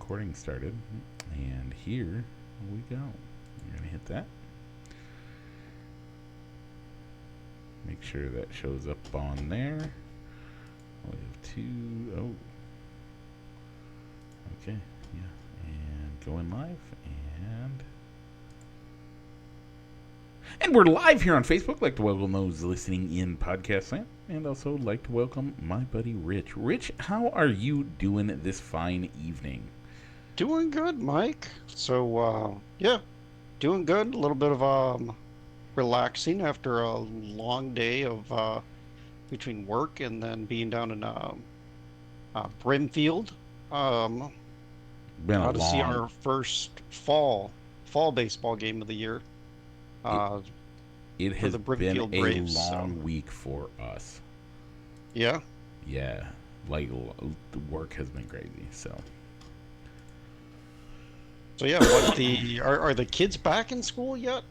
recording started. And here we go. I'm going to hit that. Make sure that shows up on there. We have two. Oh. Okay. Yeah. And going live. And we're live here on Facebook. Like to welcome those listening in podcast land. And also like to welcome my buddy Rich. Rich, how are you doing this fine evening? Doing good, Mike. So, yeah, doing good. A little bit of relaxing after a long day of between work and then being down in Brimfield. Um, Been a to see long. our first fall baseball game of the year. Uh, It for has the been Brimfield a Braves. long week for us. Yeah. Yeah, like the work has been crazy. So Yeah, are the kids back in school yet?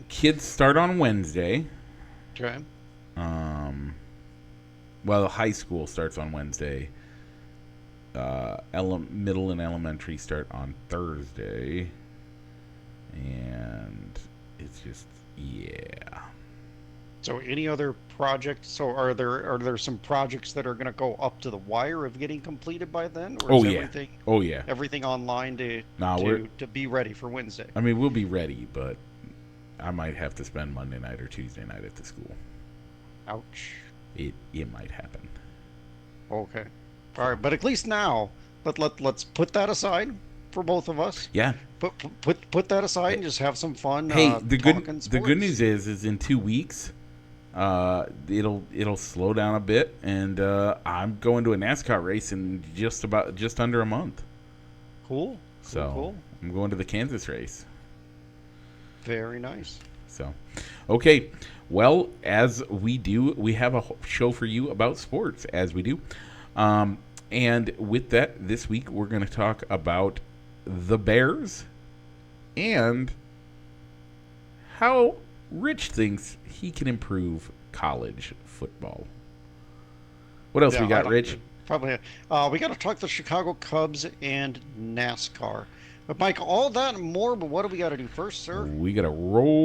Kids start on Wednesday. Okay. Well, high school starts on Wednesday. Middle and elementary start on Thursday. And it's just, yeah. So any other projects? So are there some projects that are going to go up to the wire of getting completed by then, or is everything online to be ready for Wednesday? I mean, we'll be ready, but I might have to spend Monday night or Tuesday night at the school. Ouch. It might happen. Okay. All right, but at least now let's put that aside for both of us. Yeah. Put that aside and just have some fun. Hey, the good news is in 2 weeks, it'll slow down a bit, and I'm going to a NASCAR race in just under a month. Cool. Cool. I'm going to the Kansas race. Very nice. So, okay. Well, as we do, we have a show for you about sports, as we do. And with that, this week we're going to talk about the Bears and how Rich thinks he can improve college football. What else we got, Rich? Probably. We got to talk the Chicago Cubs and NASCAR. But Mike, all that and more. But what do we got to do first, sir? We got to roll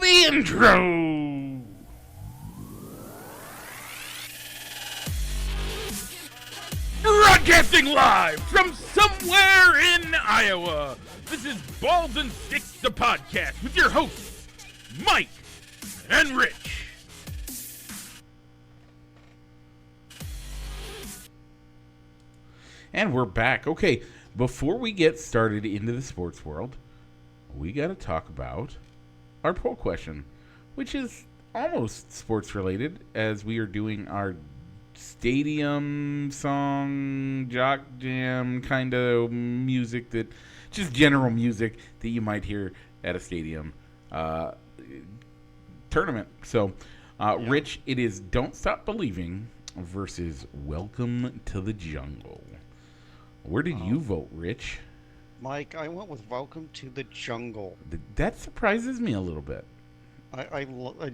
the intro. Broadcasting live from somewhere in Iowa. This is Balls and Sticks, the podcast, with your hosts, Mike and Rich. And we're back. Okay, before we get started into the sports world, we got to talk about our poll question, which is almost sports related, as we are doing our stadium song, jock jam kind of music, that just general music that you might hear at a stadium tournament. So, Rich, it is Don't Stop Believing versus Welcome to the Jungle. Where did you vote, Rich? Mike, I went with Welcome to the Jungle. That surprises me a little bit. I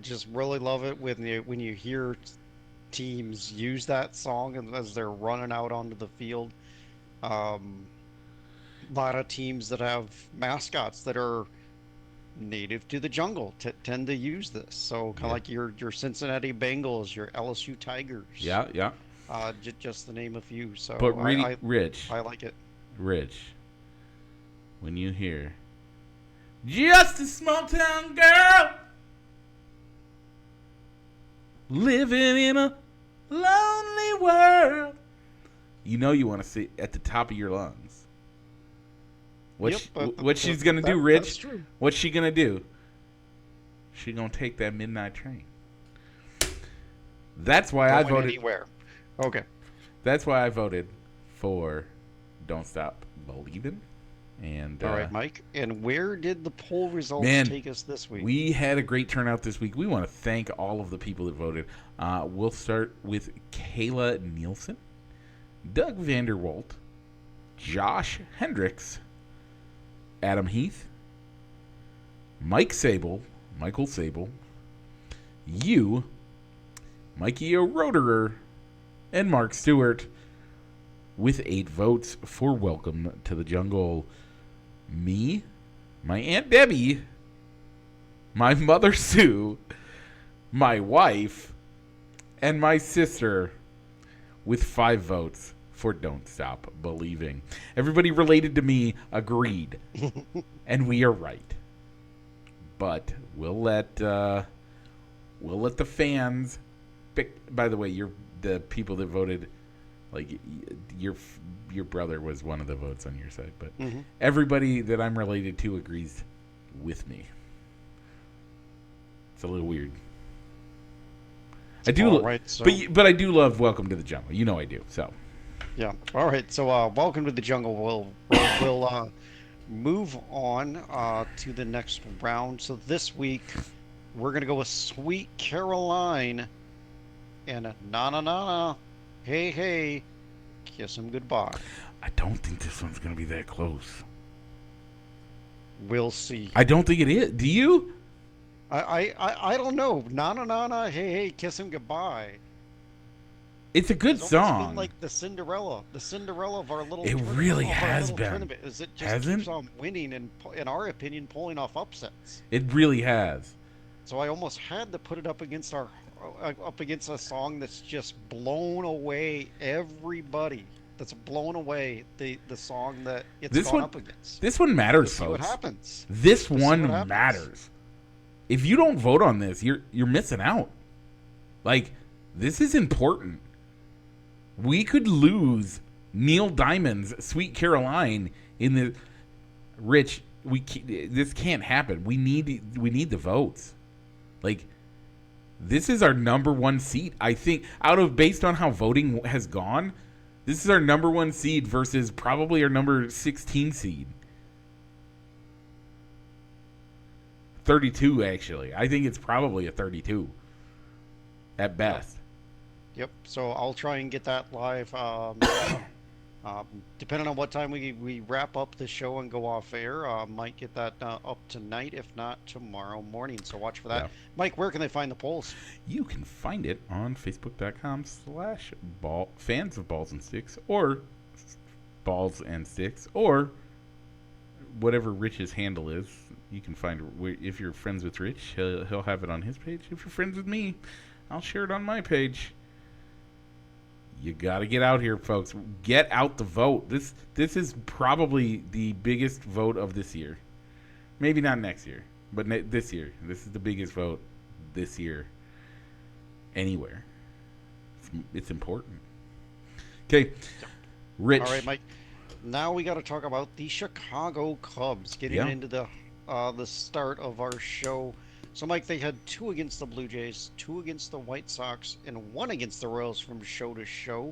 just really love it when you hear teams use that song as they're running out onto the field. A lot of teams that have mascots that are native to the jungle tend to use this. So kind of like your Cincinnati Bengals, your LSU Tigers. Yeah. Just to name a few. So, but really, Rich, I like it. Rich, when you hear "Just a Small Town Girl living in a lonely world," you know you want to say at the top of your lungs. What she's gonna do, Rich? That's true. What's she gonna do? She's gonna take that midnight train. That's why I voted. Anywhere. Okay. That's why I voted for Don't Stop Believing. And all right, Mike. And where did the poll results take us this week? We had a great turnout this week. We want to thank all of the people that voted. We'll start with Kayla Nielsen, Doug Vanderwalt, Josh Hendricks, Adam Heath, Mike Sable, Michael Sable, you, Mikey Roderer, and Mark Stewart, with 8 votes for Welcome to the Jungle. Me, my Aunt Debbie, my mother Sue, my wife, and my sister, with 5 votes for Don't Stop Believing. Everybody related to me agreed, and we are right. But we'll let the fans pick. By the way, the people that voted, like your brother was one of the votes on your side, but everybody that I'm related to agrees with me. It's a little weird. I do, right, so, but I do love Welcome to the Jungle. You know I do. So, yeah. All right. So, Welcome to the Jungle. We'll move on to the next round. So this week we're gonna go with Sweet Caroline and Na Na Na Na, Hey Hey, Kiss 'Em Goodbye. I don't think this one's gonna be that close. We'll see. I don't think it is. Do you? I don't know. Na Na Na Na, Hey Hey, Kiss 'Em Goodbye. It's a good It's song. been like the Cinderella of our little. It really has been. Tournament. Is it just Hasn't? keeps on winning and, in our opinion, pulling off upsets. It really has. So I almost had to put it up against a song that's just blown away everybody. That's blown away the song that it's gone up against. This one matters, See folks. what happens. This one matters. If you don't vote on this, you're missing out. Like, this is important. We could lose Neil Diamond's Sweet Caroline in the Rich. This can't happen. We need the votes. Like, this is our number 1 seed. I think based on how voting has gone, this is our number 1 seed versus probably our number 16 seed. 32, actually. I think it's probably a 32 at best. Yep. So I'll try and get that live. Depending on what time we wrap up the show and go off air, might get that up tonight, if not tomorrow morning. So watch for that. Yeah. Mike, where can they find the polls? You can find it on Facebook.com/fans of Balls and Sticks, or Balls and Sticks, or whatever Rich's handle is. You can find, if you're friends with Rich, he'll have it on his page. If you're friends with me, I'll share it on my page. You got to get out here, folks. Get out the vote. This is probably the biggest vote of this year. Maybe not next year, but this year. This is the biggest vote this year anywhere. It's important. Okay, Rich. All right, Mike. Now we got to talk about the Chicago Cubs getting into the start of our show. So, Mike, they had 2 against the Blue Jays, 2 against the White Sox, and 1 against the Royals from show to show.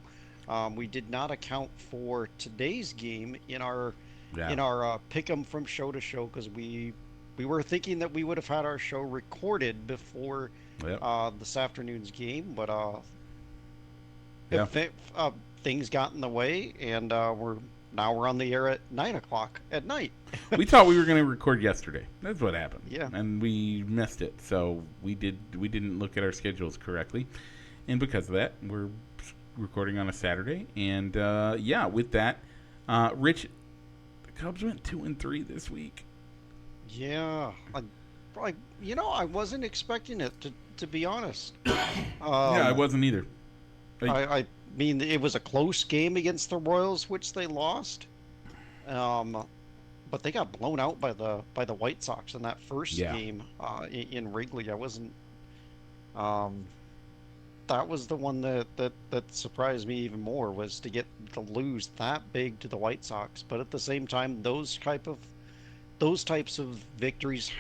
We did not account for today's game in our pick 'em from show to show because we were thinking that we would have had our show recorded before this afternoon's game, but things got in the way, and we're on the air at 9:00 at night. We thought we were going to record yesterday. That's what happened. Yeah. And we missed it. So we didn't look at our schedules correctly. And because of that, we're recording on a Saturday. And with that, Rich, the Cubs went 2-3 this week. Yeah. I wasn't expecting it, to be honest. I wasn't either. I mean, it was a close game against the Royals, which they lost. But they got blown out by the White Sox in that first game in Wrigley. I wasn't. That was the one that surprised me even more, was to lose that big to the White Sox. But at the same time, those types of victories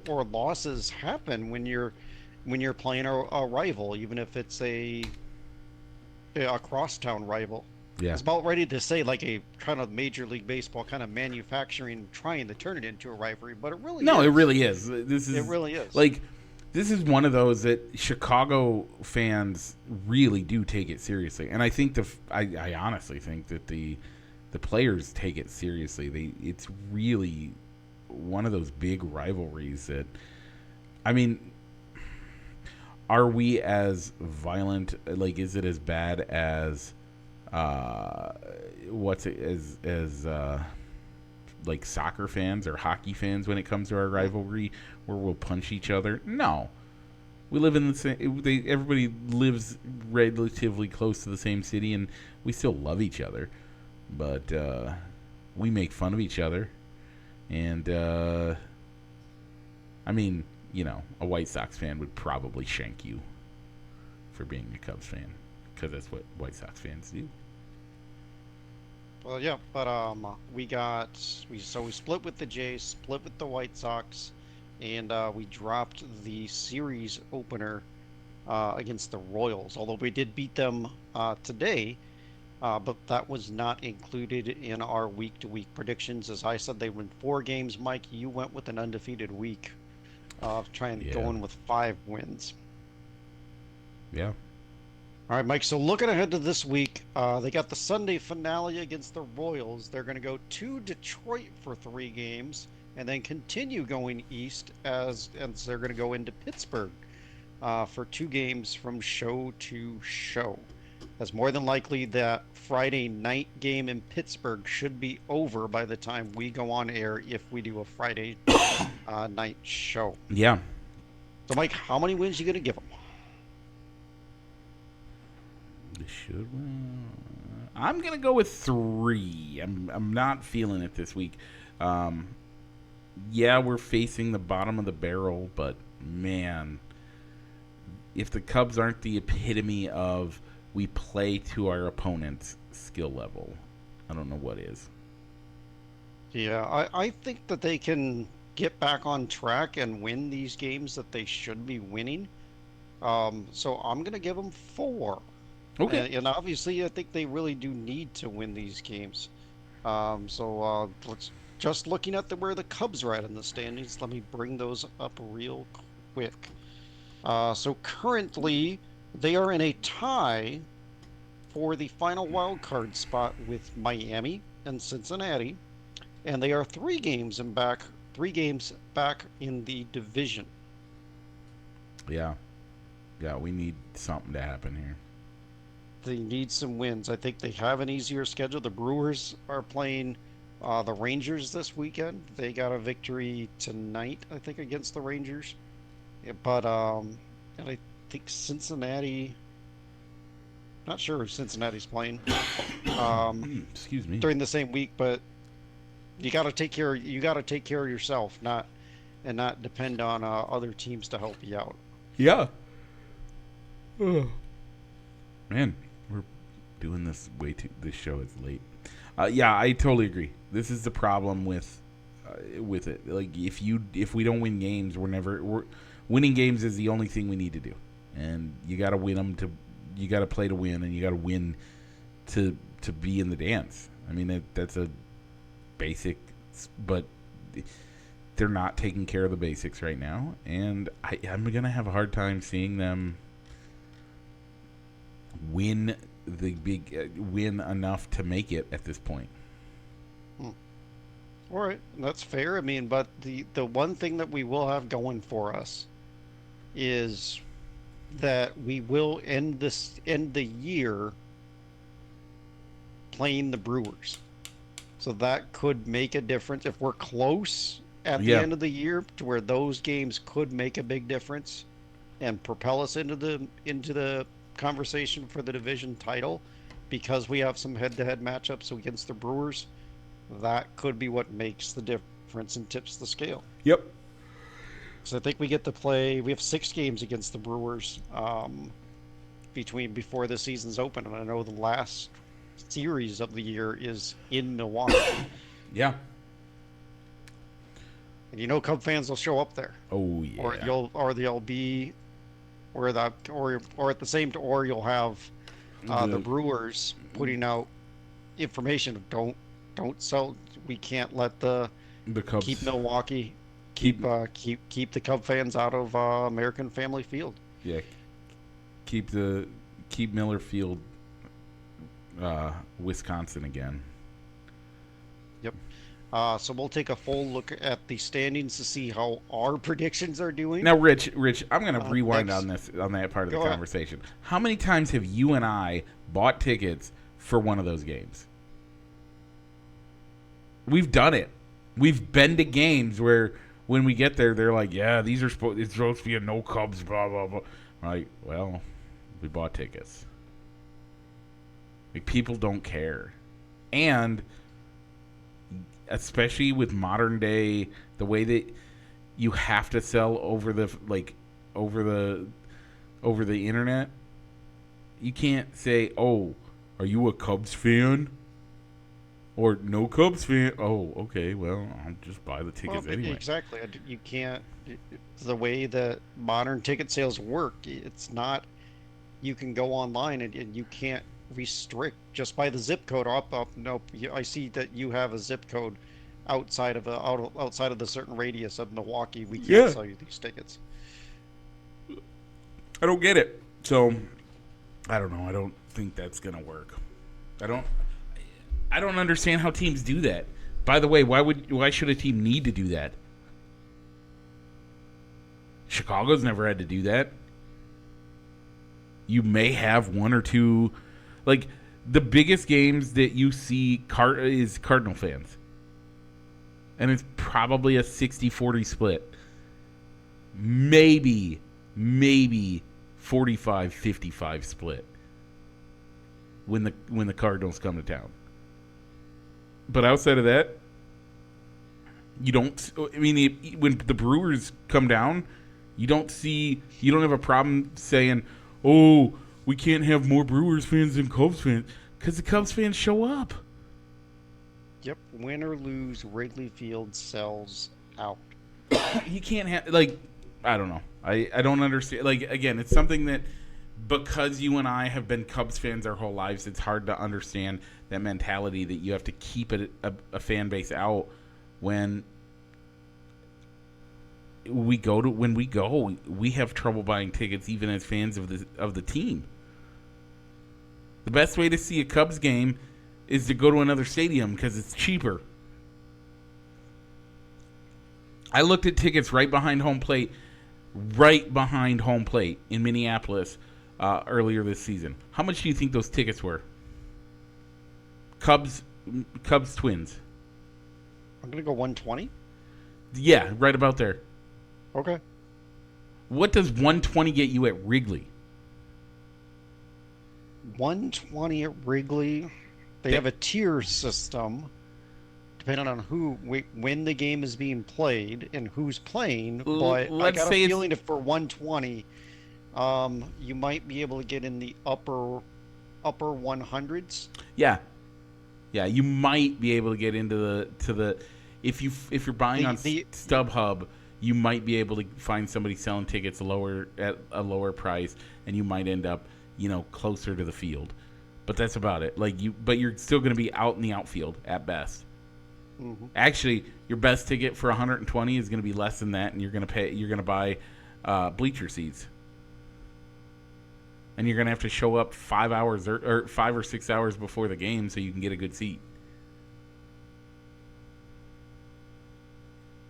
or losses happen when you're playing a rival, even if it's a crosstown rival. Yeah. I was about ready to say like a kind of Major League Baseball kind of manufacturing, trying to turn it into a rivalry, but it really no, is. It really is. It really is. Like, this is one of those that Chicago fans really do take it seriously, and I think I honestly think that the players take it seriously. It's really one of those big rivalries that I mean, are we as violent? Like, is it as bad as what's it as like soccer fans or hockey fans when it comes to our rivalry, where we'll punch each other? No, we live in the same. Everybody lives relatively close to the same city, and we still love each other. But we make fun of each other, and I mean, a White Sox fan would probably shank you for being a Cubs fan, because that's what White Sox fans do. Well, yeah, but we split with the Jays, split with the White Sox, and we dropped the series opener against the Royals. Although we did beat them today, but that was not included in our week-to-week predictions. As I said, they win 4 games. Mike, you went with an undefeated week, trying Yeah, going with 5 wins. yeah, All right, Mike. So looking ahead to this week, they got the Sunday finale against the Royals. They're going to go to Detroit for 3 games, and then continue going east as they're going to go into Pittsburgh for 2 games from show to show. As more than likely that Friday night game in Pittsburgh should be over by the time we go on air if we do a Friday night show. yeah. So, Mike, how many wins you going to give them? This should. I'm gonna go with 3. I'm not feeling it this week. Yeah, we're facing the bottom of the barrel, but man, if the Cubs aren't the epitome of we play to our opponent's skill level, I don't know what is. Yeah, I think that they can get back on track and win these games that they should be winning. So I'm going to give them 4. Okay. And obviously, I think they really do need to win these games. Let's just looking at where the Cubs are at in the standings. Let me bring those up real quick. So currently, they are in a tie for the final wild card spot with Miami and Cincinnati, and they are 3 games back in the division. Yeah. Yeah, we need something to happen here. They need some wins. I think they have an easier schedule. The Brewers are playing the Rangers this weekend. They got a victory tonight, I think, against the Rangers. Yeah, but and I think Cincinnati. Not sure who Cincinnati's playing Excuse me. during the same week, but you got to take care. You got to take care of yourself, not depend on other teams to help you out. Yeah. Man, we're doing this way too. This show is late. Yeah, I totally agree. This is the problem with it. Like, if we don't win games, we're winning games is the only thing we need to do, and you got to win them you got to play to win, and you got to win to be in the dance. I mean, that's a basic, but they're not taking care of the basics right now, and I'm gonna have a hard time seeing them win win enough to make it at this point. All right, that's fair. I mean, but the one thing that we will have going for us is that we will end the year playing the Brewers. So that could make a difference if we're close at the end of the year to where those games could make a big difference and propel us into the conversation for the division title because we have some head-to-head matchups against the Brewers. That could be what makes the difference and tips the scale. Yep. So I think we get to play. We have 6 games against the Brewers before the season's open, and I know the last series of the year is in Milwaukee. Yeah. And Cub fans will show up there. Oh yeah. Or they'll be, or at the same, or you'll have the Brewers putting out information of don't sell. We can't let the Cubs keep Milwaukee. Keep the Cub fans out of American Family Field. Yeah, keep Miller Field, Wisconsin again. Yep. So we'll take a full look at the standings to see how our predictions are doing. Now, Rich, I'm going to rewind Next, on that part of the go ahead. conversation. How many times have you and I bought tickets for one of those games? We've done it. We've been to games where when we get there, they're like, "Yeah, it's supposed to be a no Cubs, blah blah blah." Right? Well, we bought tickets. Like, people don't care, and especially with modern day, the way that you have to sell over the over the internet, you can't say, "Oh, are you a Cubs fan?" Or no Cubs fan. Oh, okay. Well, I'll just buy the tickets anyway. Exactly. You can't. The way that modern ticket sales work, it's not. You can go online and you can't restrict just by the zip code. Up. Nope. I see that you have a zip code outside of the certain radius of Milwaukee. We can't Yeah, sell you these tickets. I don't get it. So, I don't know. I don't think that's gonna work. I don't. I don't understand how teams do that. By the way, why should a team need to do that? Chicago's never had to do that. You may have one or two, like the biggest games that you see is Cardinal fans. And it's probably a 60-40 split. Maybe 45-55 split when the Cardinals come to town. But outside of that, you don't. I mean, when the Brewers come down, you don't have a problem saying, "Oh, we can't have more Brewers fans than Cubs fans," because the Cubs fans show up. Yep. Win or lose, Wrigley Field sells out. You can't have I don't know. I don't understand. Like, again, it's something that because you and I have been Cubs fans our whole lives, it's hard to understand that mentality that you have to keep a fan base out when we have trouble buying tickets even as fans of the team. The best way to see a Cubs game is to go to another stadium because it's cheaper. I looked at tickets right behind home plate in Minneapolis earlier this season. How much do you think those tickets were? Cubs Twins. I'm gonna go 120. Yeah, right about there. Okay. What does 120 get you at Wrigley? 120 at Wrigley. They have a tier system depending on when the game is being played and who's playing. But I got a feeling if for 120, you might be able to get in the upper 100s. Yeah, you might be able to get into the if you're buying on StubHub, you might be able to find somebody selling tickets at a lower price, and you might end up closer to the field. But that's about it. But you're still going to be out in the outfield at best. Mm-hmm. Actually, your best ticket for 120 is going to be less than that, and you're going to buy bleacher seats. And you're going to have to show up 5 hours or 5 or 6 hours before the game so you can get a good seat.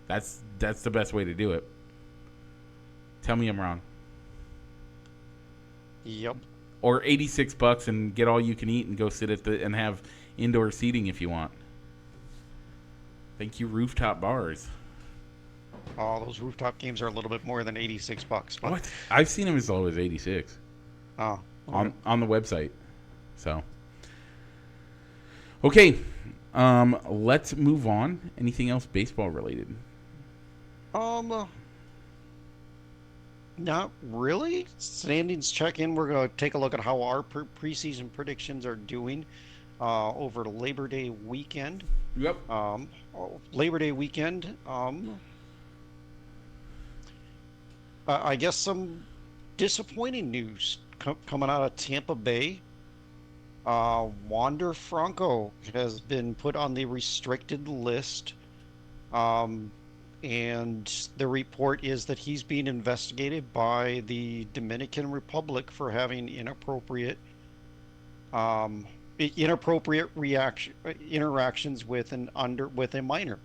That's the best way to do it. Tell me I'm wrong. Yep. Or $86 and get all you can eat and go sit and have indoor seating if you want. Thank you, rooftop bars. Oh, those rooftop games are a little bit more than $86. But... What? I've seen them as low as 86. Oh. Okay. On the website. So. Okay. Let's move on. Anything else baseball related? Not really. Standings check in. We're going to take a look at how our preseason predictions are doing over Labor Day weekend. Yep. Labor Day weekend. I guess some disappointing news coming out of Tampa Bay. Wander Franco has been put on the restricted list. And the report is that he's being investigated by the Dominican Republic for having inappropriate inappropriate reaction interactions with a minor.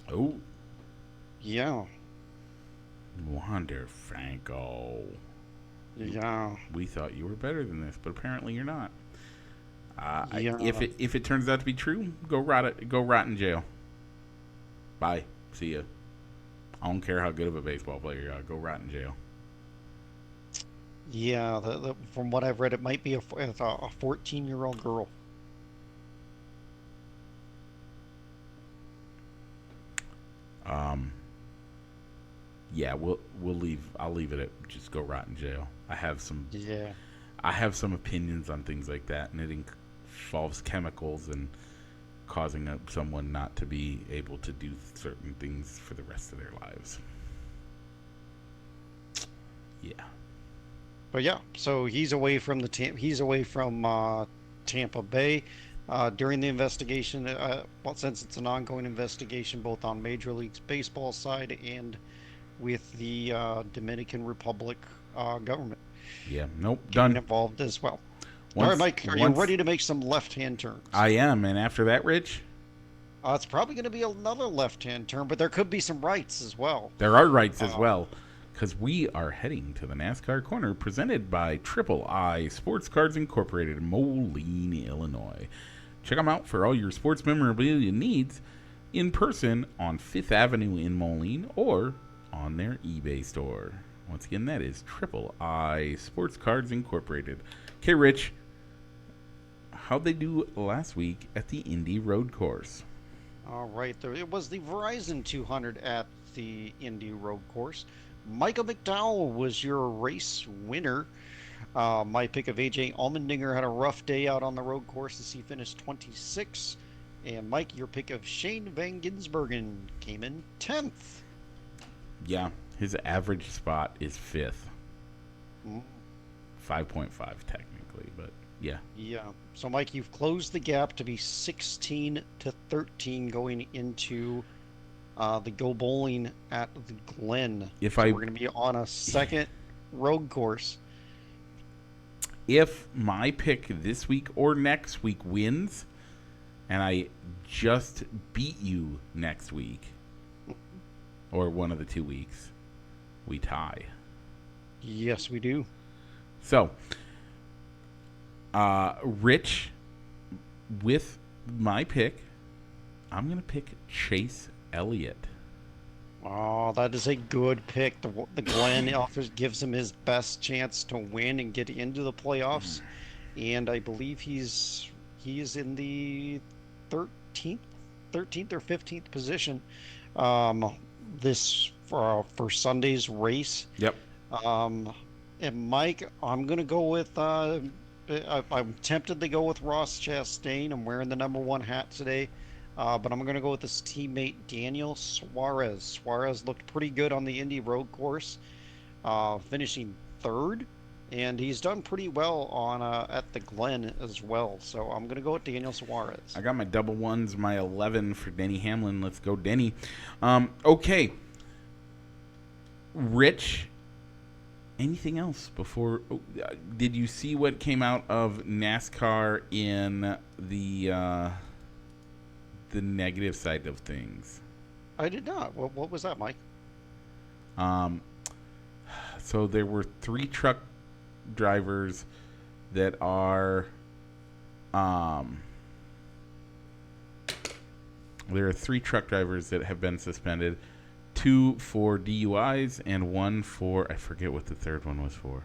Oh, Yeah, Wander Franco. yeah, We thought you were better than this, but apparently you're not. If yeah. it turns out to be true, go rot in jail. Bye. See ya. I don't care how good of a baseball player you are. Go rot in jail. Yeah, from what I've read, it might be a 14-year-old girl. Um, yeah, we'll leave. I'll leave it at just go rot in jail. Yeah. I have some opinions on things like that, and it involves chemicals and causing someone not to be able to do certain things for the rest of their lives. Yeah. But yeah, so he's away from Tampa Bay during the investigation. Well, since it's an ongoing investigation, both on Major League Baseball side and with the Dominican Republic government Yeah. Nope. getting Done. involved as well. All right, Once Mike, are you once ready to make some left-hand turns? I am, and after that, Rich, It's probably going to be another left-hand turn, but there could be some rights as well. there are rights as Uh, well, because we are heading to the NASCAR Corner presented by Triple I Sports Cards Incorporated in Moline, Illinois. Check them out for all your sports memorabilia needs in person on Fifth Avenue in Moline or on their eBay store. Once again, that is Triple I Sports Cards Incorporated. Okay, Rich, how'd they do last week at the Indy Road Course? All right, it was the Verizon 200 at the Indy Road Course. Michael McDowell was your race winner. My pick of AJ Allmendinger had a rough day out on the road course as he finished 26. And Mike, your pick of Shane Van Gisbergen came in 10th. Yeah, his average spot is fifth. Mm, 5.5 technically, but yeah. yeah. So Mike, you've closed the gap to be 16 to 13 going into the Go Bowling at the Glen. If So I we're going to be on a second road course. if my pick this week or next week wins and I just beat you next week or one of the 2 weeks, we tie. Yes, we do. So, Rich, with my pick, I'm going to pick Chase Elliott. Oh, that is a good pick. The Glen offers gives him his best chance to win and get into the playoffs, and I believe he is in the 13th, 13th or 15th position. This for Sunday's race. Yep. Um, and Mike, I'm gonna go with. I'm tempted to go with Ross Chastain. I'm wearing the number one hat today. But I'm going to go with his teammate Daniel Suarez. Suarez looked pretty good on the Indy Road Course, finishing third, and he's done pretty well on at the Glen as well. So I'm going to go with Daniel Suarez. I got my double ones, my 11 for Denny Hamlin. Let's go, Denny. Okay. Rich, anything else before? Did you see what came out of NASCAR in the negative side of things? I did not. What was that, Mike? So there were 3 truck drivers that are there are 3 truck drivers that have been suspended, 2 for DUIs and 1 for, I forget what the third one was for.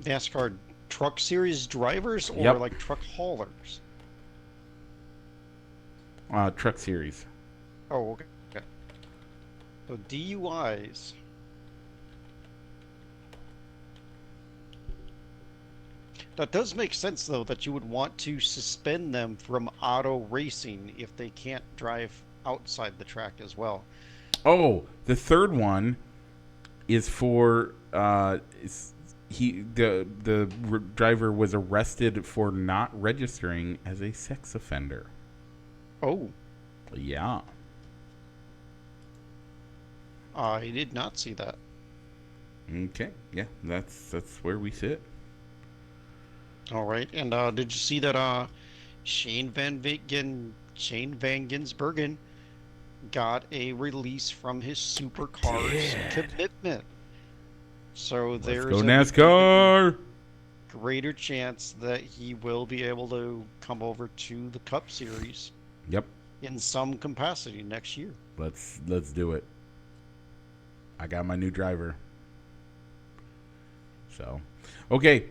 NASCAR Truck Series drivers or Yep. like truck haulers? Truck series. Oh, okay. So DUIs. That does make sense, though, that you would want to suspend them from auto racing if they can't drive outside the track as well. Oh, the third one is for the driver was arrested for not registering as a sex offender. Oh, Yeah. I did not see that. Okay. Yeah, that's where we sit. All right. And did you see that Shane Van Gisbergen got a release from his supercars Did. commitment? So Let's go there's an even NASCAR. greater chance that he will be able to come over to the Cup Series Yep. in some capacity next year. Let's do it. I got my new driver. So, okay,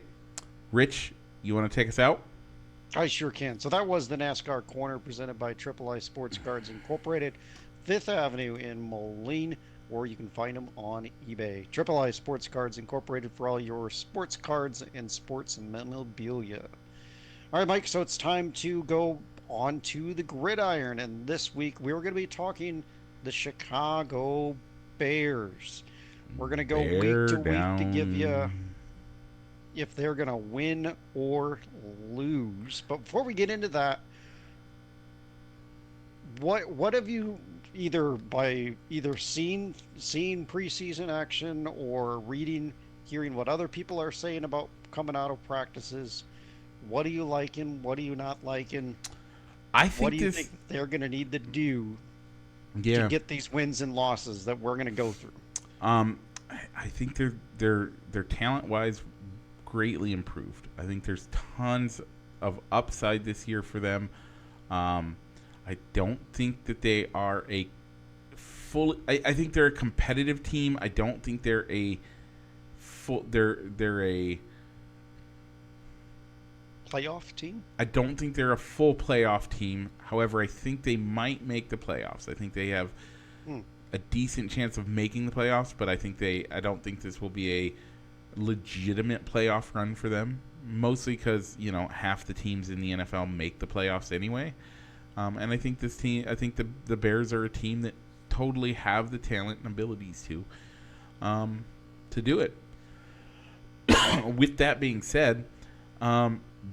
Rich, you want to take us out? I sure can. So that was the NASCAR Corner presented by Triple I Sports Cards Incorporated, Fifth Avenue in Moline, or you can find them on eBay. Triple I Sports Cards Incorporated for all your sports cards and sports memorabilia. All right, Mike, so it's time to go on to the gridiron. And this week we're going to be talking the Chicago Bears. We're going to go week Bear to week to give you down. if they're going to win or lose. But before we get into that, what have you either seen preseason action or hearing what other people are saying about coming out of practices? What are you liking? What are you not liking? I What think do you think this. they're going to need to do to Yeah. get these wins and losses that we're going to go through? Um, I think they're talent wise greatly improved. I think there's tons of upside this year for them. Um, I don't think that they are a full. I think they're a competitive team. I don't think they're a full. They're a. Playoff team? I don't think they're a full playoff team. However, I think they might make the playoffs. I think they have Hmm. a decent chance of making the playoffs, but I don't think this will be a legitimate playoff run for them. Mostly because half the teams in the NFL make the playoffs anyway, and I think the Bears are a team that totally have the talent and abilities to do it. With that being said,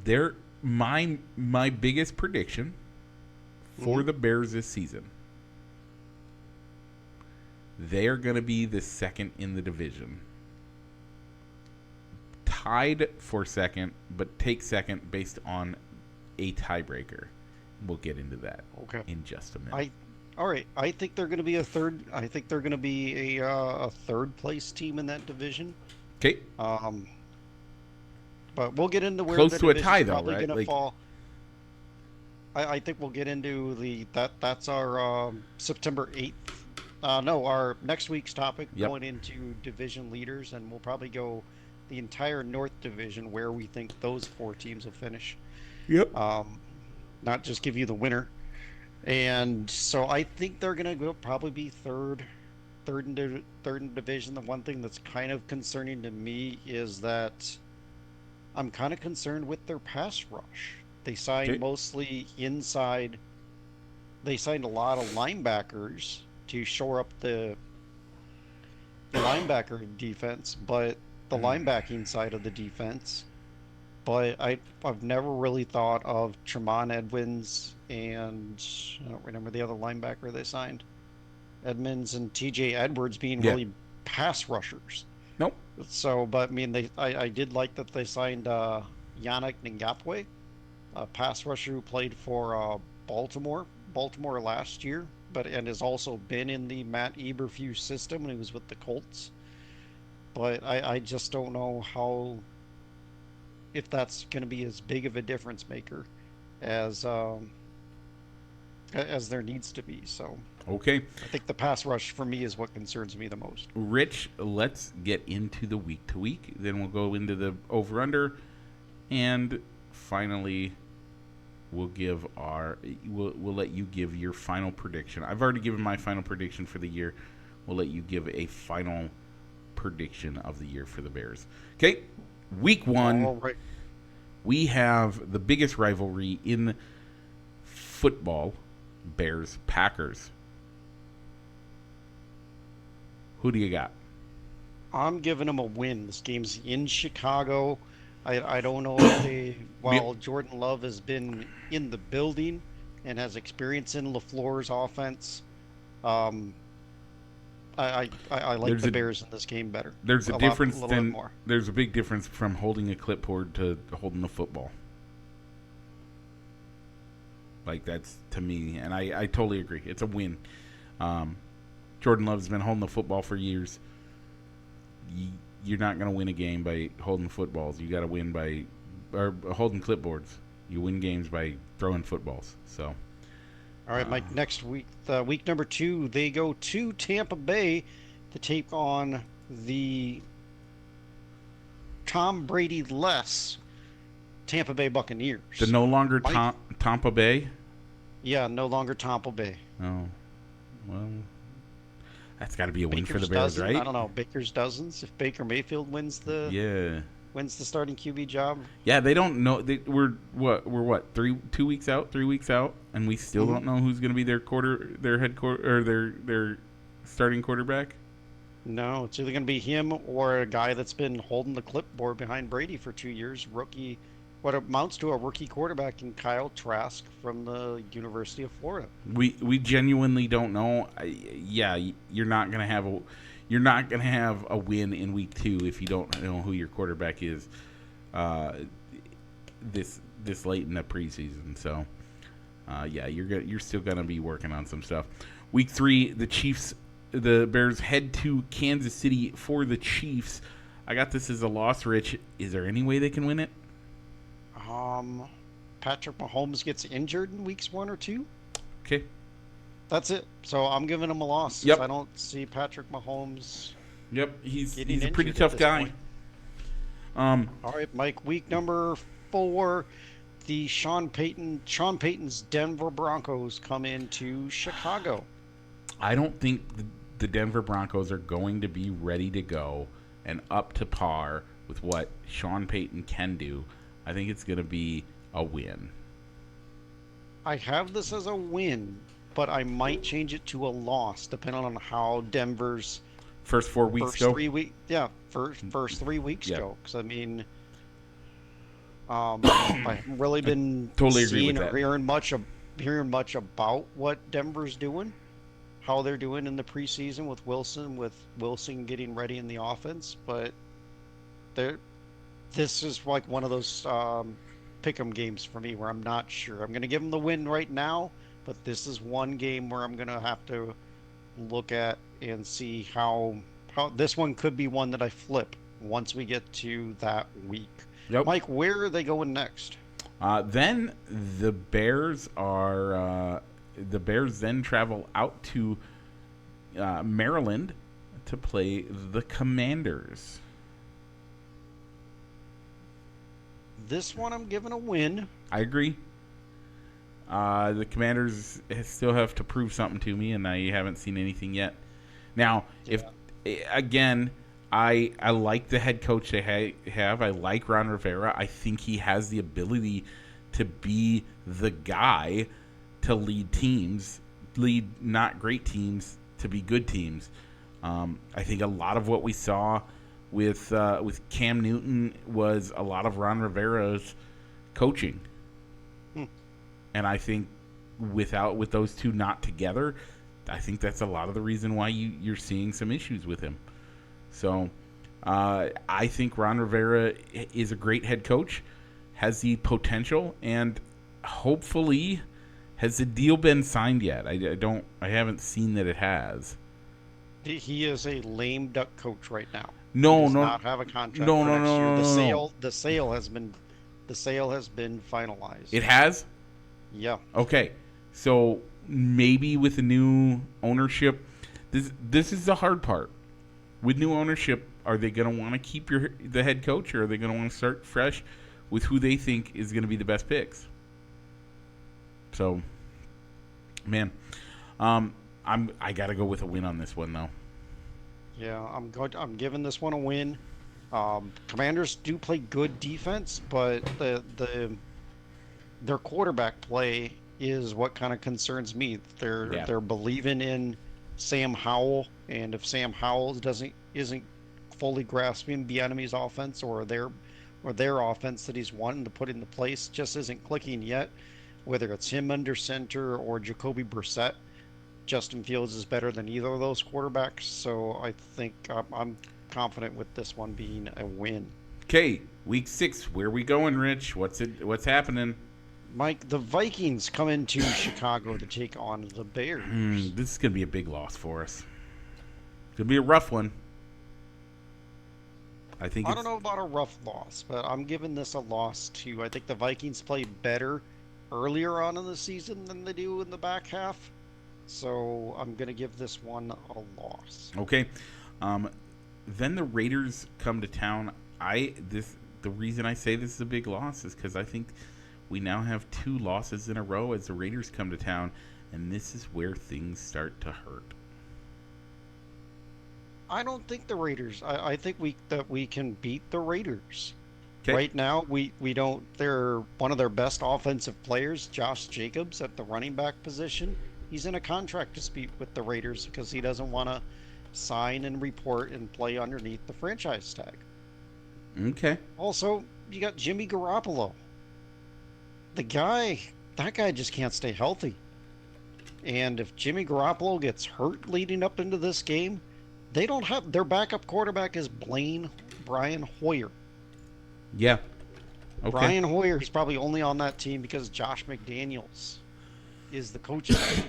they're my biggest prediction for Hmm. the Bears this season. They are going to be the second in the division. Tied for second, but take second based on a tiebreaker. We'll get into that Okay. in just a minute. All right. I think they're going to be a third. I think they're going to be a third place team in that division. Okay. Um, but we'll get into where Close the to a division's tie, though, probably right? going to Like, fall. I think we'll get into that's our September 8th. No, our next week's topic yep. going into division leaders, and we'll probably go the entire North Division where we think those four teams will finish. Yep. Um, not just give you the winner. And so I think they're gonna go probably be third in division. The one thing that's kind of concerning to me is that I'm kind of concerned with their pass rush. They signed Okay. mostly inside. They signed a lot of linebackers to shore up the linebacker defense, but the linebacking side of the defense. But I've never really thought of Tremont Edmonds and I don't remember the other linebacker they signed. Edmonds and TJ Edwards being Yeah. really pass rushers. Nope. So, but I mean, I did like that they signed Yannick Ngapwe, a pass rusher who played for Baltimore last year, and has also been in the Matt Eberflus system when he was with the Colts. But I just don't know how if that's going to be as big of a difference maker as as there needs to be. So Okay. I think the pass rush for me is what concerns me the most. Rich, let's get into the week to week. Then we'll go into the over under, and finally, we'll let you give your final prediction. I've already given my final prediction for the year. We'll let you give a final prediction of the year for the Bears. Okay, week one. All right. We have the biggest rivalry in football, Bears Packers. Who do you got? I'm giving them a win. This game's in Chicago. I don't know if while Jordan Love has been in the building and has experience in LaFleur's offense, I I like There's the a Bears in this game better. there's a A difference little bit than more. there's a big difference from holding a clipboard to holding the football. Like that's to me, and I totally agree. It's a win. Um, Jordan Love's been holding the football for years. You're not going to win a game by holding footballs. You got to win by or holding clipboards. You win games by throwing footballs. So, All right, Mike. Next week, week number 2, they go to Tampa Bay to take on the Tom Brady less Tampa Bay the Buccaneers. no longer Mike, Tampa Bay. yeah, no longer Tampa Bay. Oh, well, that's got to be a win for the Baker's Bears, dozen. I right? don't know. Baker's dozens. If Baker Mayfield Yeah, wins the starting QB job. yeah. They don't know. We're 2 weeks out, 3 weeks out, and we still Hmm. don't know who's going to be their head quarter or their starting quarterback. No, it's either going to be him or a guy that's been holding the clipboard behind Brady for 2 years. Rookie, what amounts to a rookie quarterback in Kyle Trask from the University of Florida. We genuinely don't know. Yeah, you're not gonna have a win in week 2 if you don't know who your quarterback is. Uh, this late in the preseason, so yeah, you're still gonna be working on some stuff. Week 3, the Bears head to Kansas City for the Chiefs. I got this as a loss, Rich. Is there any way they can win it? Um, Patrick Mahomes gets injured in weeks 1 or 2. Okay. That's it. So I'm giving him a loss. Yep. I don't see Patrick Mahomes Yep. He's getting a pretty injured at tough this guy. point. Um, All right, Mike. Week number 4, the Sean Payton's Denver Broncos come into Chicago. I don't think the Denver Broncos are going to be ready to go and up to par with what Sean Payton can do. I think it's going to be a win. I have this as a win, but I might change it to a loss depending on how Denver's First 4 weeks first go. 3 week, first 3 weeks Yeah. go. Because I mean, I haven't really been Totally agree seeing with or that. hearing much about what Denver's doing, how they're doing in the preseason with Wilson getting ready in the offense. But this is like one of those pick 'em games for me where I'm not sure. I'm going to give them the win right now, but this is one game where I'm going to have to look at and see how this one could be one that I flip once we get to that week. Yep. Mike, where are they going next? Then the Bears then travel out to Maryland to play the Commanders. This one I'm giving a win. I agree. The Commanders still have to prove something to me, and I haven't seen anything yet. Now, if again, I like the head coach they have. I like Ron Rivera. I think he has the ability to be the guy to lead not great teams to be good teams. I think a lot of what we saw with Cam Newton was a lot of Ron Rivera's coaching. And I think with those two not together, I think that's a lot of the reason why you're seeing some issues with him. So I think Ron Rivera is a great head coach, has the potential, and hopefully has the deal been signed yet? I haven't seen that it has. He is a lame duck coach right now. No, He does no, not have a contract no, for no, next no, year. no, no, no. The sale has been finalized. It has? Yeah. Okay. So maybe with the new ownership, this is the hard part. With new ownership, are they going to want to keep the head coach, or are they going to want to start fresh with who they think is going to be the best picks? So, man, I got to go with a win on this one though. Yeah, I'm giving this one a win. Commanders do play good defense, but their quarterback play is what kind of concerns me. They're believing in Sam Howell, and if Sam Howell isn't fully grasping the enemy's offense or their offense that he's wanting to put into place just isn't clicking yet, whether it's him under center or Jacoby Brissett, Justin Fields is better than either of those quarterbacks, so I think I'm confident with this one being a win. Okay, week 6. Where we going, Rich? What's happening? Mike, the Vikings come into Chicago to take on the Bears. This is gonna be a big loss for us. It's gonna be a rough one. I think I don't it's know about a rough loss, but I'm giving this a loss too. I think the Vikings play better earlier on in the season than they do in the back half. So I'm going to give this one a loss. okay. Um, then the Raiders come to town. The reason I say this is a big loss is because I think we now have 2 losses in a row as the Raiders come to town, and this is where things start to hurt. I don't think the Raiders. I think we can beat the Raiders. Okay. Right now, we don't. They're one of their best offensive players, Josh Jacobs, at the running back position. He's in a contract dispute with the Raiders because he doesn't want to sign and report and play underneath the franchise tag. Okay. Also, you got Jimmy Garoppolo. That guy just can't stay healthy. And if Jimmy Garoppolo gets hurt leading up into this game, they don't have their backup quarterback is Brian Hoyer. Yeah. Okay. Brian Hoyer is probably only on that team because Josh McDaniels is the coach of it.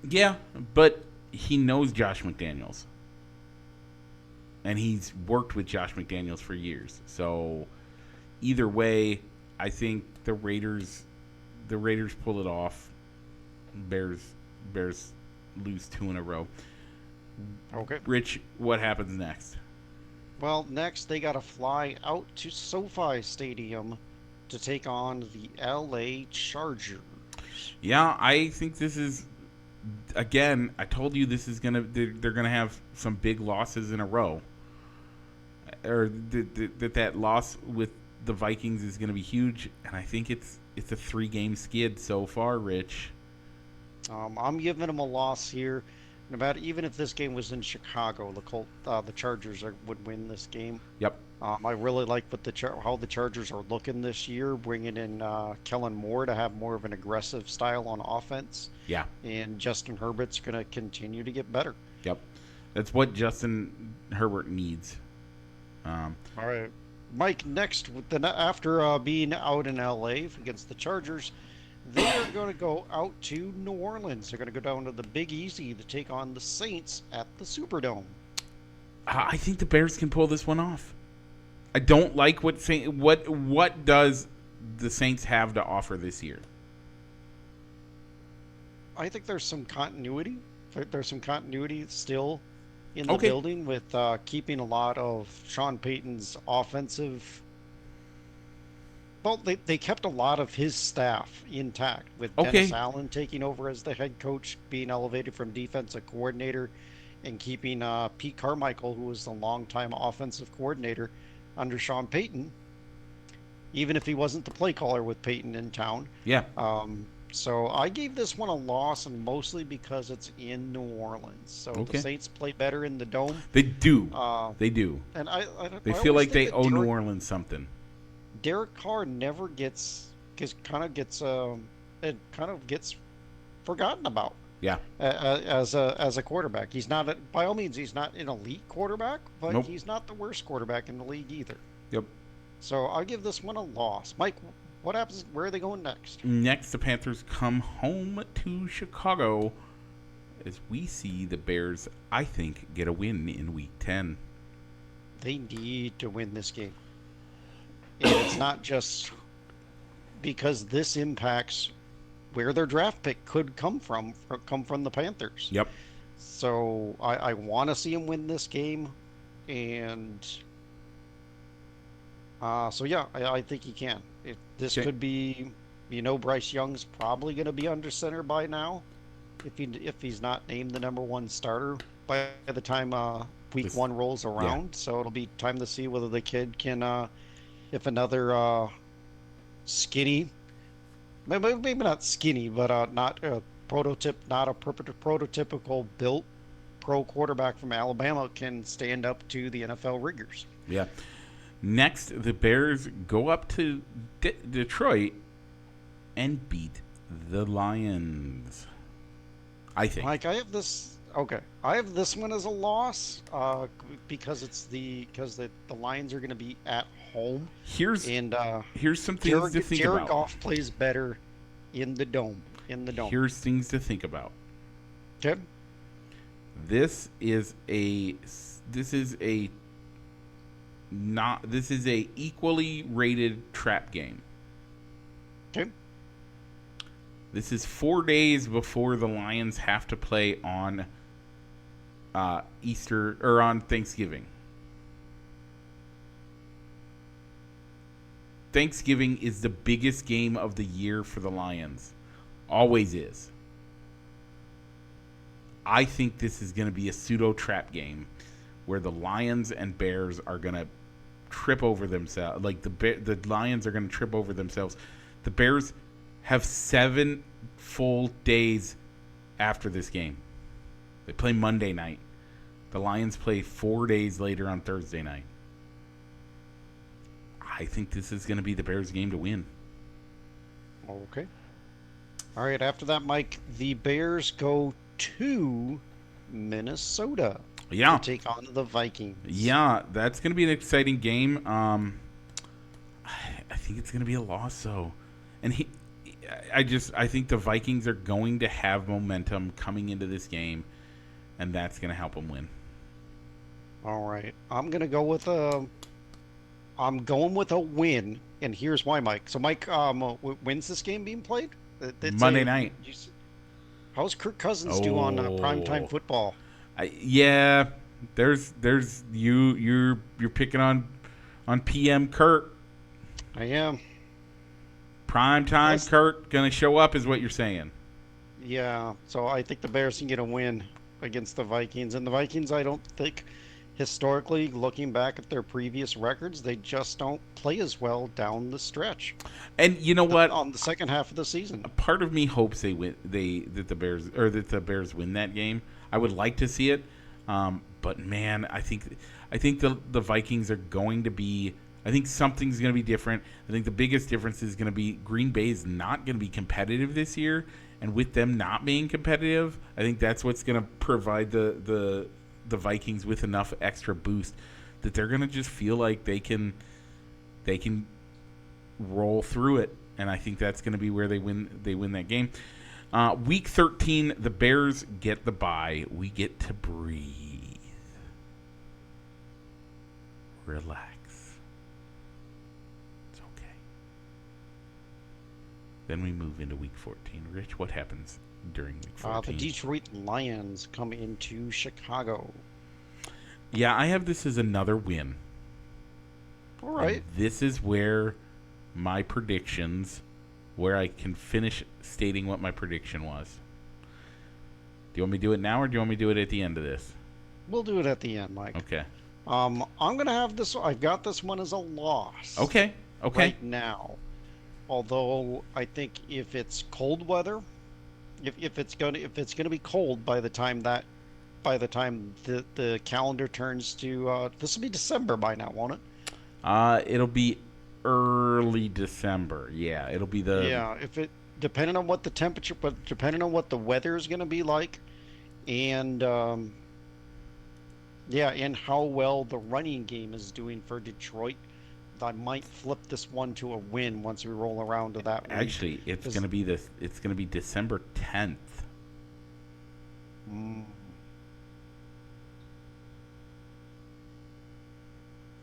Yeah, but he knows Josh McDaniels. And he's worked with Josh McDaniels for years. So either way, I think the Raiders pull it off. Bears lose 2 in a row. Okay. Rich, what happens next? Well, next they got to fly out to SoFi Stadium to take on the LA Chargers. Yeah, I think this is again. I told you this is they're gonna have some big losses in a row, or that loss with the Vikings is gonna be huge, and I think it's a 3-game skid so far, Rich. I'm giving them a loss here. No matter, even if this game was in Chicago, the Chargers would win this game. Yep. I really like how the Chargers are looking this year, bringing in Kellen Moore to have more of an aggressive style on offense. Yeah. And Justin Herbert's going to continue to get better. Yep. That's what Justin Herbert needs. All right. Mike, next, after being out in LA against the Chargers, they are going to go out to New Orleans. They're going to go down to the Big Easy to take on the Saints at the Superdome. I think the Bears can pull this one off. I don't like what does the Saints have to offer this year? I think there's some continuity. There's some continuity still in the building with keeping a lot of Sean Payton's offensive. Well, they kept a lot of his staff intact with Dennis Allen taking over as the head coach, being elevated from defensive coordinator, and keeping Pete Carmichael, who was the longtime offensive coordinator under Sean Payton, even if he wasn't the play caller with Payton in town. Yeah. So I gave this one a loss, and mostly because it's in New Orleans. So the Saints play better in the Dome. They do. They do. And they feel like they owe New Orleans something. Derek Carr never gets forgotten about. Yeah. As a quarterback, he's not by all means he's not an elite quarterback, but he's not the worst quarterback in the league either. Yep. So I'll give this one a loss. Mike, what happens? Where are they going next? Next, the Panthers come home to Chicago as we see the Bears, I think, get a win in Week 10. They need to win this game. And it's not just because this impacts where their draft pick could come from the Panthers. Yep. So I want to see them win this game. And so, yeah, I think he can. This could be, Bryce Young's probably going to be under center by now if he's not named the number 1 starter by the time week 1 rolls around. Yeah. So it'll be time to see whether the kid can, if another skinny, maybe not skinny, but not a prototypical built pro quarterback from Alabama can stand up to the NFL rigors. Yeah. Next, the Bears go up to Detroit and beat the Lions. I think. Mike, I have this. Okay, I have this one as a loss, because the Lions are going to be at home, Here's and here's some things to think Jared about. Goff plays better in the dome. In the dome. Here's things to think about. Okay. This is a this is a not this is a equally rated trap game. Okay. This is 4 days before the Lions have to play on Easter or on Thanksgiving. Thanksgiving is the biggest game of the year for the Lions. Always is. I think this is going to be a pseudo trap game where the Lions and Bears are going to trip over themselves. Like the Lions are going to trip over themselves. The Bears have 7 full days after this game. They play Monday night. The Lions play 4 days later on Thursday night. I think this is going to be the Bears' game to win. Okay. All right. After that, Mike, the Bears go to Minnesota Yeah. to take on the Vikings. Yeah, that's going to be an exciting game. I think it's going to be a loss, though. And I think the Vikings are going to have momentum coming into this game, and that's going to help them win. All right. I'm going with a win, and here's why, Mike. So, Mike, when's this game being played? Monday night. How's Kirk Cousins do on primetime football? Yeah, there's you're picking on PM Kirk. I am. Primetime Kirk gonna show up is what you're saying. Yeah, so I think the Bears can get a win against the Vikings, and the Vikings, I don't think, historically, looking back at their previous records, they just don't play as well down the stretch. And you know what? On the second half of the season, a part of me hopes they win. That the Bears win that game. I would like to see it, but man, I think the Vikings are going to be. I think something's going to be different. I think the biggest difference is going to be Green Bay is not going to be competitive this year, and with them not being competitive, I think that's what's going to provide the Vikings with enough extra boost that they're going to just feel like they can roll through it, and I think that's going to be where they win that game. Week 13, the Bears get the bye. We get to breathe, relax. It's okay. Then we move into week 14. Rich, what happens during week 14? the Detroit Lions come into Chicago. Yeah, I have this as another win. All right. And this is where my predictions, where I can finish stating what my prediction was. Do you want me to do it now, or do you want me to do it at the end of this? We'll do it at the end, Mike. Okay. I'm gonna have this. I've got this one as a loss. Okay. Right now, although I think if it's cold weather, if it's gonna be cold by the time the calendar turns to this will be December by now, won't it? It'll be early December. Yeah, it'll be the. Yeah, depending on what the temperature, but depending on what the weather is gonna be like, and and how well the running game is doing for Detroit, I might flip this one to a win once we roll around to that week. Actually, it's gonna be December 10th.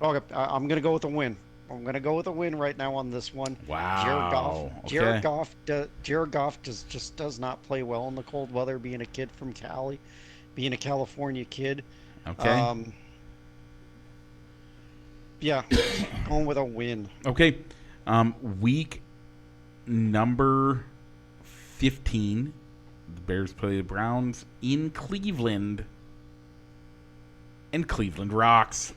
Okay, I'm gonna go with a win. I'm gonna go with a win right now on this one. Wow. Jared Goff does not play well in the cold weather. Being a kid from Cali, being a California kid. Okay. Yeah, going with a win. Okay. Week number 15, the Bears play the Browns in Cleveland, and Cleveland rocks.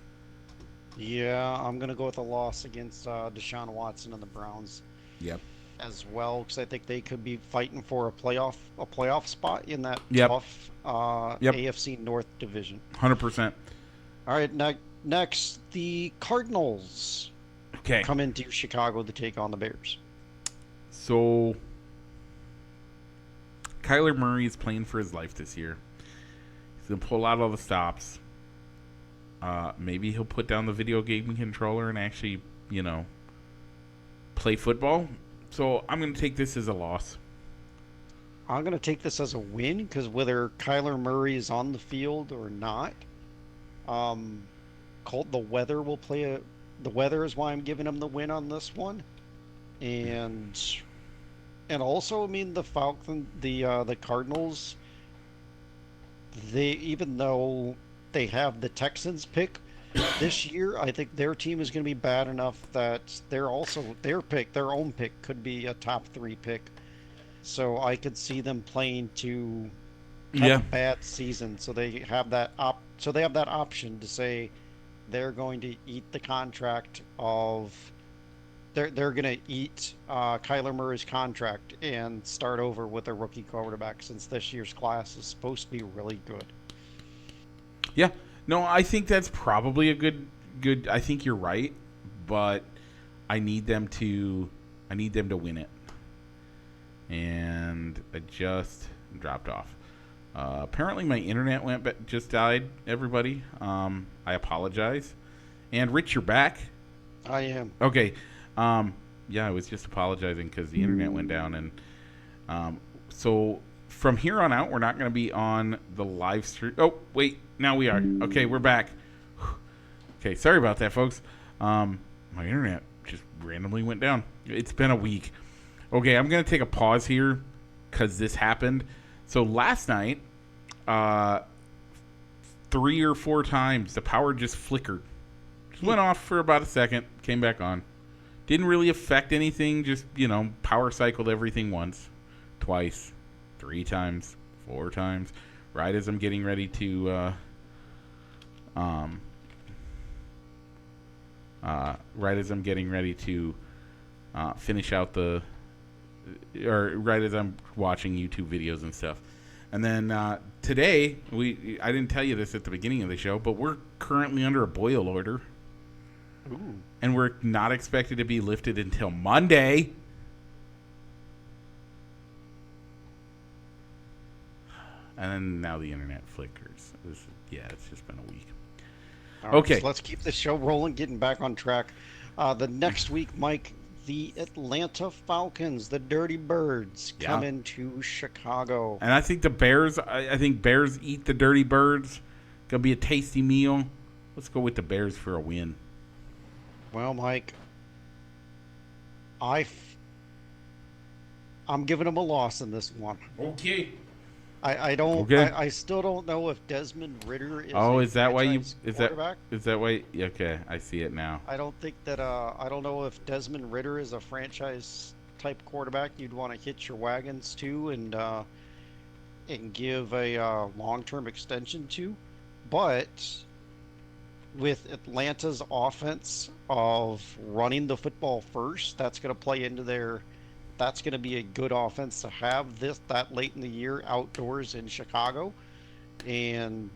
Yeah, I'm gonna go with a loss against Deshaun Watson and the Browns. Yep. As well, because I think they could be fighting for a playoff spot in that tough AFC North division. 100%. All right, next the Cardinals come into Chicago to take on the Bears. So Kyler Murray is playing for his life this year. He's going to pull out all the stops. Maybe he'll put down the video game controller and actually, play football. So I'm going to take this as a loss. I'm going to take this as a win because whether Kyler Murray is on the field or not, the weather will play a. The weather is why I'm giving him the win on this one, and also, I mean, the Cardinals, even though they have the Texans pick this year, I think their team is going to be bad enough that their own pick could be a top 3 pick. So I could see them playing to have a bad season, so they have that option to say they're going to eat the contract of they're going to eat Kyler Murray's contract and start over with a rookie quarterback since this year's class is supposed to be really good. Yeah. No, I think that's probably a good I think you're right, but I need them to win it. And I just dropped off. Apparently my internet just died, everybody. I apologize. And Rich, you're back? I am. Okay. Yeah, I was just apologizing because the internet went down. And so from here on out, we're not going to be on the live stream. Oh, wait. Now we are. Okay, we're back. Okay, sorry about that, folks. My internet just randomly went down. It's been a week. Okay, I'm going to take a pause here because this happened. So last night, 3 or 4 times, the power just flickered. Just went off for about a second, came back on. Didn't really affect anything, just, power cycled everything once, twice, 3 times, 4 times. Right as I'm getting ready to, finish out right as I'm watching YouTube videos and stuff. And then today, I didn't tell you this at the beginning of the show, but we're currently under a boil order. Ooh. And we're not expected to be lifted until Monday. And then now the internet flickers. It's just been a week. All right, Okay. So let's keep the show rolling, getting back on track. The next week, Mike, the Atlanta Falcons, the Dirty Birds, come into Chicago. And I think the Bears, I think Bears eat the Dirty Birds. Gonna be a tasty meal. Let's go with the Bears for a win. Well, Mike, I'm giving them a loss in this one. Okay. I don't. Okay. I still don't know if Desmond Ridder is. Is that why quarterback. Is that why? Okay, I see it now. I don't think that. I don't know if Desmond Ridder is a franchise type quarterback you'd want to hitch your wagons to and give a long-term extension to, but with Atlanta's offense of running the football first, that's going to play into their. That's going to be a good offense to have that late in the year outdoors in Chicago, and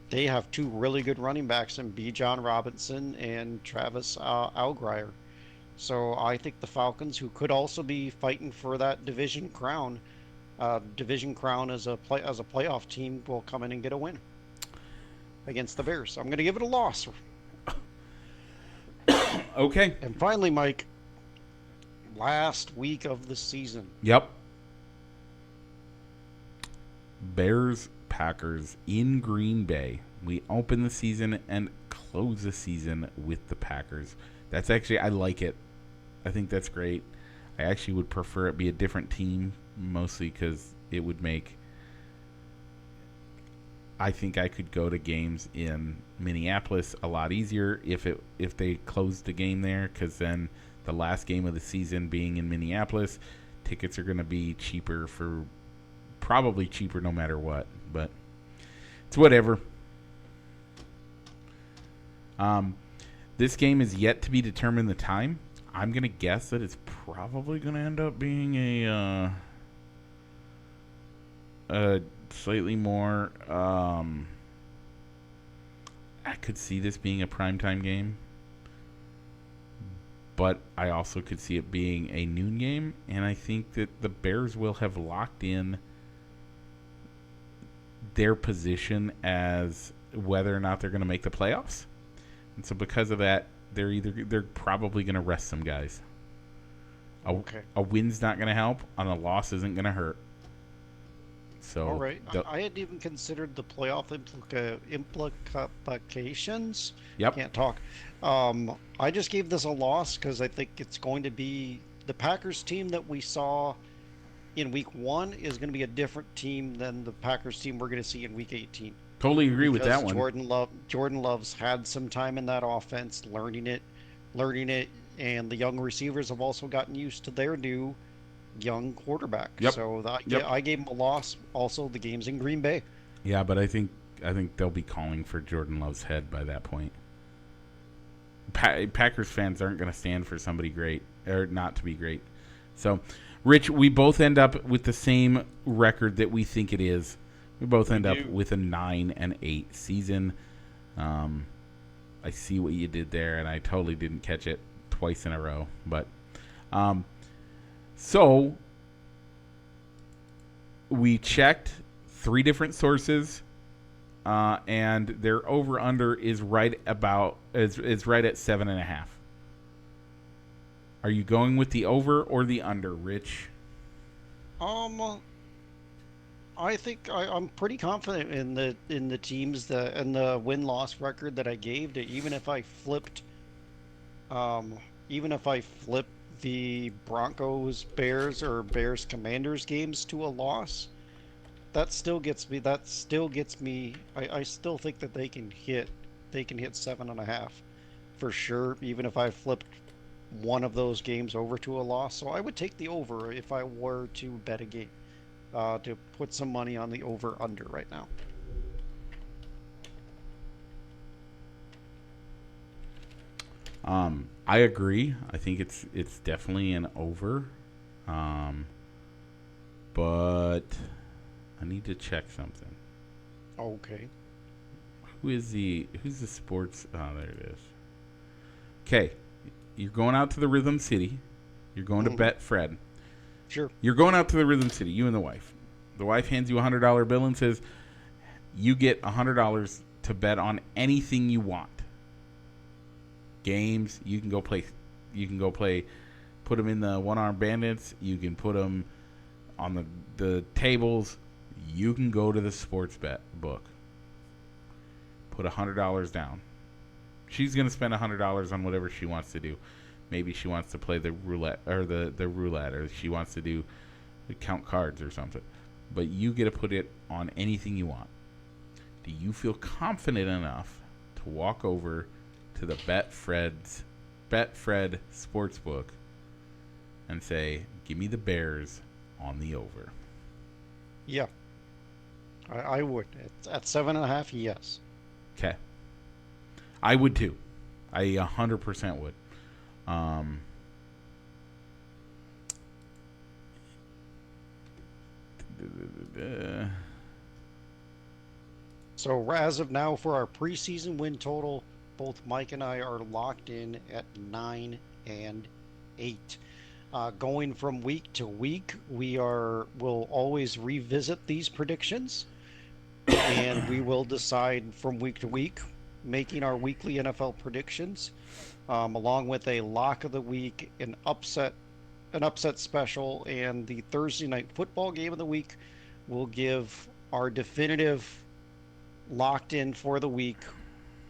they have 2 really good running backs in Bijan Robinson and Travis Algier. So I think the Falcons, who could also be fighting for that division crown as a playoff team, will come in and get a win against the Bears. I'm going to give it a loss. Okay. And finally, Mike, last week of the season. Yep. Bears Packers in Green Bay. We open the season and close the season with the Packers. That's actually, I like it. I think that's great. I actually would prefer it be a different team, mostly because it would make. I think I could go to games in Minneapolis a lot easier if they closed the game there, because then the last game of the season being in Minneapolis, tickets are going to be probably cheaper no matter what, but it's whatever. This game is yet to be determined the time. I'm going to guess that it's probably going to end up being a slightly more, I could see this being a primetime game. but I also could see it being a noon game, and I think that the Bears will have locked in their position as whether or not they're going to make the playoffs. And so because of that, they're probably going to rest some guys. A win's not going to help, and a loss isn't going to hurt. So all right. I hadn't even considered the playoff implications. Yep. Can't talk. I just gave this a loss because I think it's going to be the Packers team that we saw in week 1 is going to be a different team than the Packers team we're going to see in week 18. Totally agree with that one. Jordan Love's had some time in that offense, learning it, and the young receivers have also gotten used to their new young quarterback. Yep. So I gave him a loss. Also, the game's in Green Bay. Yeah, but I think they'll be calling for Jordan Love's head by that point. Packers fans aren't going to stand for somebody great or not to be great. So, Rich, we both end up with the same record that we think it is. We both end up with a 9-8 season. I see what you did there, and I totally didn't catch it twice in a row. But so we checked 3 different sources, and their over/under is right at 7.5. Are you going with the over or the under, Rich? I think I'm pretty confident in the teams and the win-loss record that I gave. Even if I flipped the Broncos Bears or Bears Commanders games to a loss, that still gets me. I still think that they can hit 7.5 for sure. Even if I flipped one of those games over to a loss, so I would take the over if I were to bet a game. To put some money on the over/under right now. I agree. I think it's definitely an over. But I need to check something. Okay. Who's the sports? Oh, there it is. Okay, you're going out to the Rhythm City. You're going to bet Fred. Sure. You're going out to the Rhythm City, you and the wife. The wife hands you a $100 bill and says, you get $100 to bet on anything you want. Games, you can go play, put them in the one-armed bandits. You can put them on the tables. You can go to the sports bet book. Put $100 down. She's going to spend $100 on whatever she wants to do. Maybe she wants to play the roulette, or the roulette, or she wants to count cards or something. But you get to put it on anything you want. Do you feel confident enough to walk over to the Betfred Sportsbook and say, give me the Bears on the over? Yeah. I would. At 7.5, yes. Okay. I would too. I 100% would. So as of now, for our preseason win total, both Mike and I are locked in at 9 and 8. Going from week to week, we'll always revisit these predictions, and we will decide from week to week, making our weekly NFL predictions, along with a lock of the week, an upset special, and the Thursday night football game of the week. Will give our definitive locked in for the week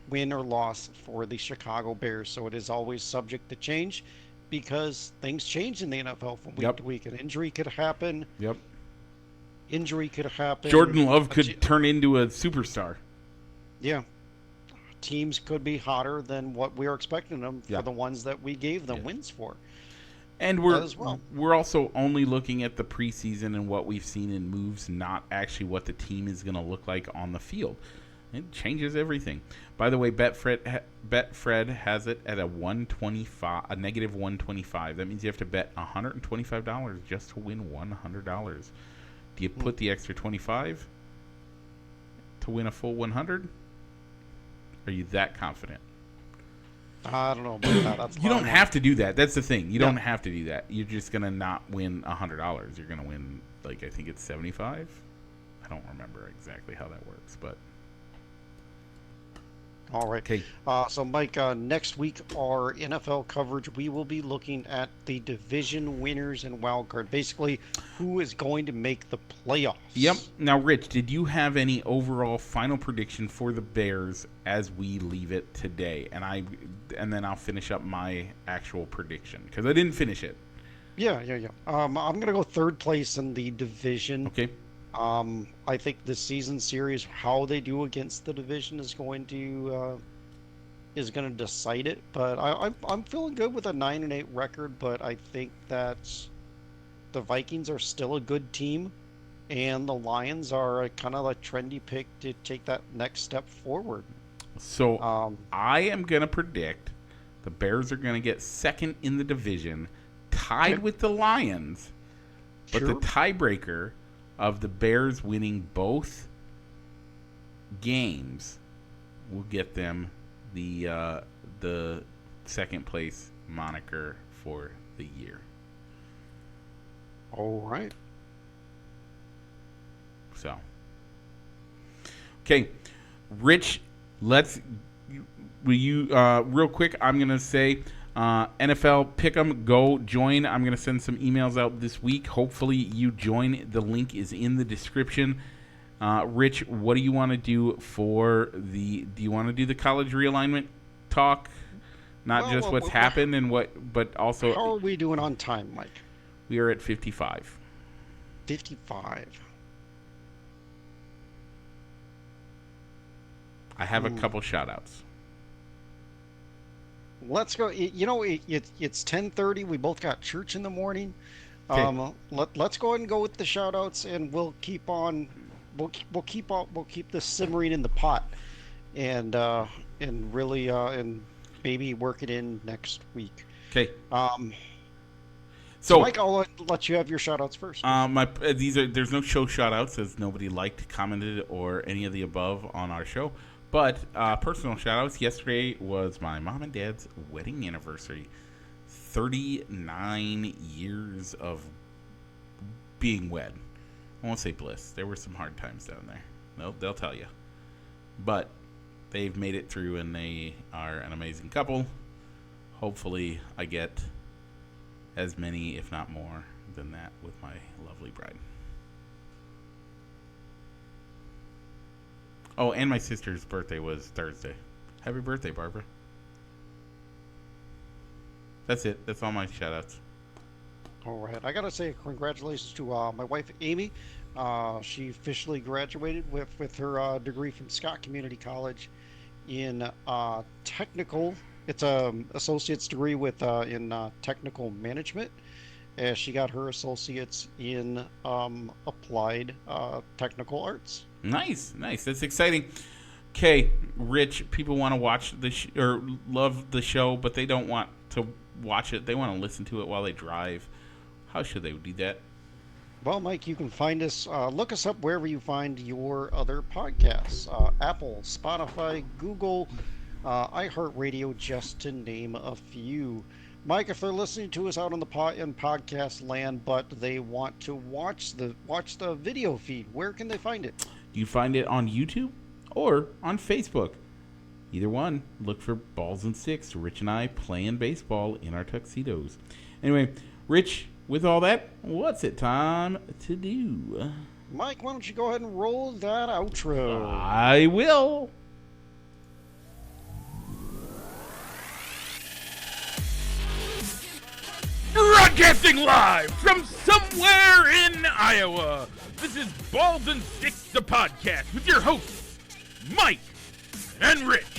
win or loss for the Chicago Bears. So it is always subject to change because things change in the NFL from week to week. An injury could happen. Yep. Injury could happen. Jordan Love could turn into a superstar. Yeah. Teams could be hotter than what we are expecting them for the ones that we gave them wins for. And we're also only looking at the preseason and what we've seen in moves, not actually what the team is going to look like on the field. It changes everything. By the way, Betfred has it at a negative 125. That means you have to bet $125 just to win $100. Do you put the extra 25 to win a full 100? Are you that confident? I don't know about that. That's You don't have to do that. That's the thing. You don't Yeah. have to do that. You're just gonna not win $100. You're gonna win I think it's 75. I don't remember exactly how that works, but All right. okay. So, Mike, next week, our NFL coverage, we will be looking at the division winners and wild card. Basically, who is going to make the playoffs. Yep. Now, Rich, did you have any overall final prediction for the Bears as we leave it today? And then I'll finish up my actual prediction because I didn't finish it. Yeah. I'm going to go third place in the division. Okay. I think the season series, how they do against the division, is going to decide it. But I'm feeling good with a 9-8 record. But I think that the Vikings are still a good team, and the Lions are kind of a trendy pick to take that next step forward. So I am gonna predict the Bears are gonna get second in the division, tied with the Lions, but Sure. the tiebreaker of the Bears winning both games will get them the second place moniker for the year. All right. So, okay, Rich, will you real quick? I'm gonna say NFL Pick'em, go join. I'm going to send some emails out this week. Hopefully you join. The link is in the description. Rich, what do you want to do do you want to do the college realignment talk? Not just what's happened but also. How are we doing on time, Mike? We are at 55. 55. I have a couple shout outs. Let's go. It's 10:30. We both got church in the morning. Okay. Let's go ahead and go with the shout outs, and we'll keep on. We'll keep this simmering in the pot, and really and maybe work it in next week. Okay. So Mike, I'll let you have your shout outs first. There's no show shout outs as nobody liked, commented, or any of the above on our show. But personal shout-outs. Yesterday was my mom and dad's wedding anniversary. 39 years of being wed. I won't say bliss. There were some hard times down there. They'll tell you. But they've made it through, and they are an amazing couple. Hopefully I get as many, if not more, than that with my lovely bride. Oh, and my sister's birthday was Thursday. Happy birthday, Barbara. That's it. That's all my shout-outs. All right. I got to say congratulations to my wife, Amy. She officially graduated with her degree from Scott Community College in technical. It's an associate's degree in technical management. She got her associates in applied technical arts. Nice. That's exciting. Okay, Rich, people want to watch or love the show, but they don't want to watch it. They want to listen to it while they drive. How should they do that? Well, Mike, you can find us, look us up wherever you find your other podcasts. Apple, Spotify, Google, iHeartRadio, just to name a few. Mike, if they're listening to us out on in podcast land, but they want to watch the video feed, where can they find it? You find it on YouTube or on Facebook. Either one. Look for Balls and Sticks. Rich and I playing baseball in our tuxedos. Anyway, Rich, with all that, what's it time to do? Mike, why don't you go ahead and roll that outro? I will. Broadcasting live from somewhere in Iowa. This is Balls and Sticks, the podcast, with your hosts, Mike and Rich.